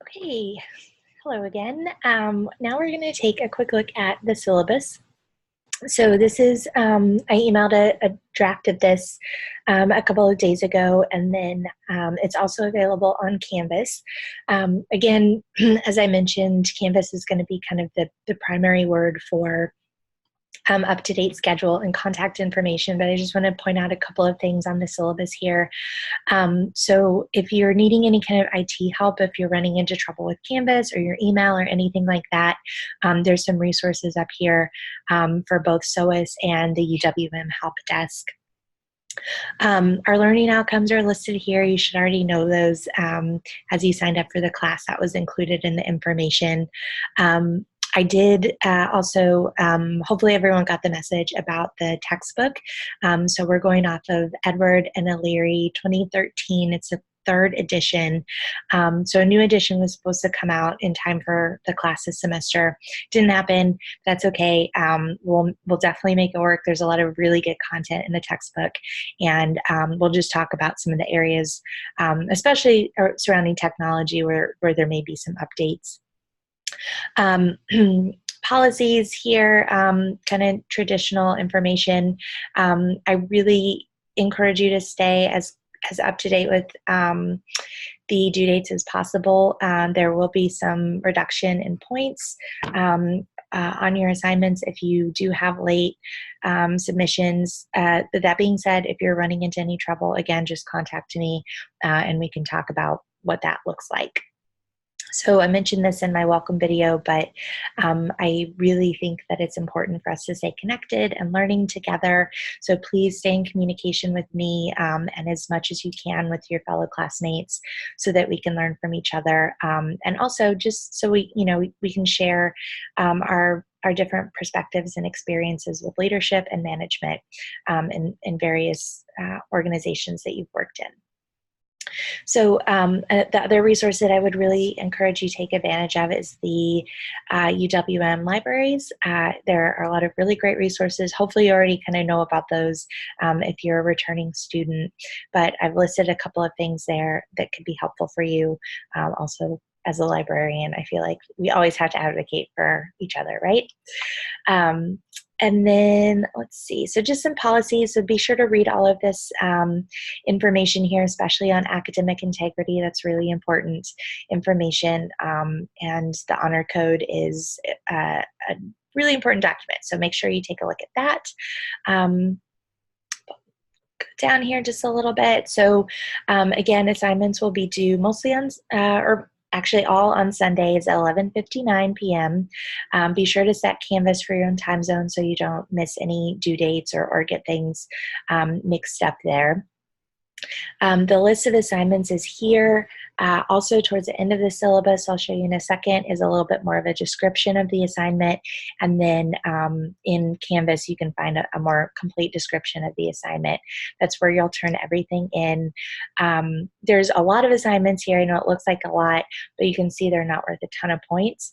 Okay, hello again. Now we're going to take a quick look at the syllabus. So this is, I emailed a draft of this a couple of days ago, and then it's also available on Canvas. Again, as I mentioned, Canvas is going to be kind of the primary word for up-to-date schedule and contact information, but I just want to point out a couple of things on the syllabus here. So if you're needing any kind of IT help, if you're running into trouble with Canvas or your email or anything like that, there's some resources up here for both SOAS and the UWM help desk. Our learning outcomes are listed here. You should already know those as you signed up for the class. That was included in the information. I did also, hopefully everyone got the message about the textbook. So we're going off of Edward and O'Leary 2013. It's a third edition. So a new edition was supposed to come out in time for the class this semester. Didn't happen. That's okay. We'll definitely make it work. There's a lot of really good content in the textbook, and we'll just talk about some of the areas, especially surrounding technology, where there may be some updates. Policies here, kind of traditional information. I really encourage you to stay as up to date with the due dates as possible. There will be some reduction in points on your assignments if you do have late submissions. But that being said, if you're running into any trouble, again, just contact me and we can talk about what that looks like. So I mentioned this in my welcome video, but I really think that it's important for us to stay connected and learning together. So please stay in communication with me and as much as you can with your fellow classmates so that we can learn from each other. And also just so we can share our different perspectives and experiences with leadership and management in various organizations that you've worked in. So the other resource that I would really encourage you to take advantage of is the UWM libraries. There are a lot of really great resources. Hopefully you already kind of know about those if you're a returning student, but I've listed a couple of things there that could be helpful for you. Also, as a librarian, I feel like we always have to advocate for each other, right? And then let's see, so just some policies. So be sure to read all of this information here, especially on academic integrity. That's really important information. And the honor code is a really important document. So make sure you take a look at that. Go down here just a little bit. So again, assignments will be due mostly on, or actually all on Sundays at 11:59 p.m. Be sure to set Canvas for your own time zone so you don't miss any due dates or get things mixed up there. The list of assignments is here. Also towards the end of the syllabus, I'll show you in a second, is a little bit more of a description of the assignment. And then in Canvas, you can find a more complete description of the assignment. That's where you'll turn everything in. There's a lot of assignments here. I know it looks like a lot, but you can see they're not worth a ton of points.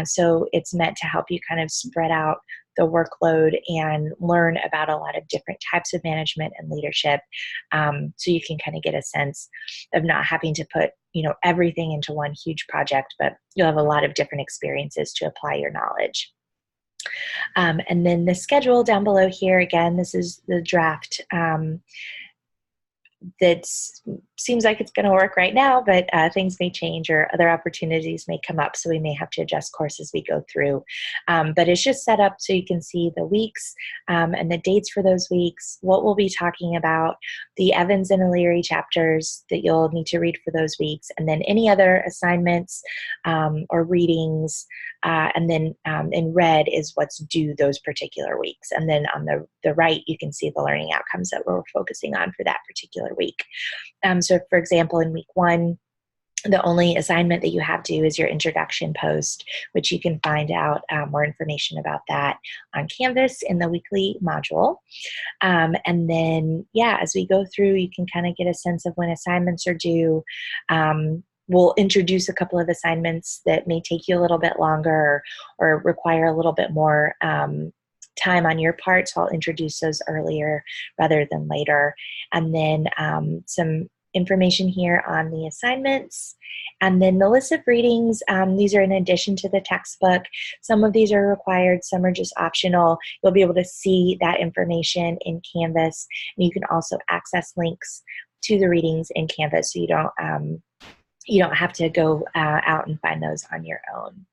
So it's meant to help you kind of spread out the workload and learn about a lot of different types of management and leadership, so you can kind of get a sense of not having to put everything into one huge project, but you'll have a lot of different experiences to apply your knowledge. And then the schedule down below here, again, this is the draft that seems like it's going to work right now, but things may change or other opportunities may come up, so we may have to adjust course as we go through. But it's just set up so you can see the weeks and the dates for those weeks, what we'll be talking about, the Evans and O'Leary chapters that you'll need to read for those weeks, and then any other assignments or readings, and then in red is what's due those particular weeks. And then on the right, you can see the learning outcomes that we're focusing on for that particular week. So for example, in week 1, the only assignment that you have due is your introduction post, which you can find out more information about that on Canvas in the weekly module. And then, yeah, as we go through, you can kind of get a sense of when assignments are due. We'll introduce a couple of assignments that may take you a little bit longer or require a little bit more time on your part, so I'll introduce those earlier rather than later. And then some information here on the assignments. And then the list of readings, these are in addition to the textbook. Some of these are required, some are just optional. You'll be able to see that information in Canvas, and you can also access links to the readings in Canvas, so you don't have to go out and find those on your own.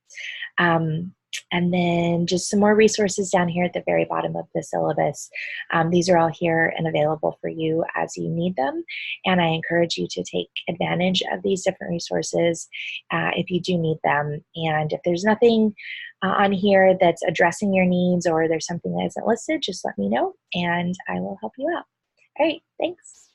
And then just some more resources down here at the very bottom of the syllabus. These are all here and available for you as you need them. And I encourage you to take advantage of these different resources if you do need them. And if there's nothing on here that's addressing your needs, or there's something that isn't listed, just let me know and I will help you out. All right, thanks.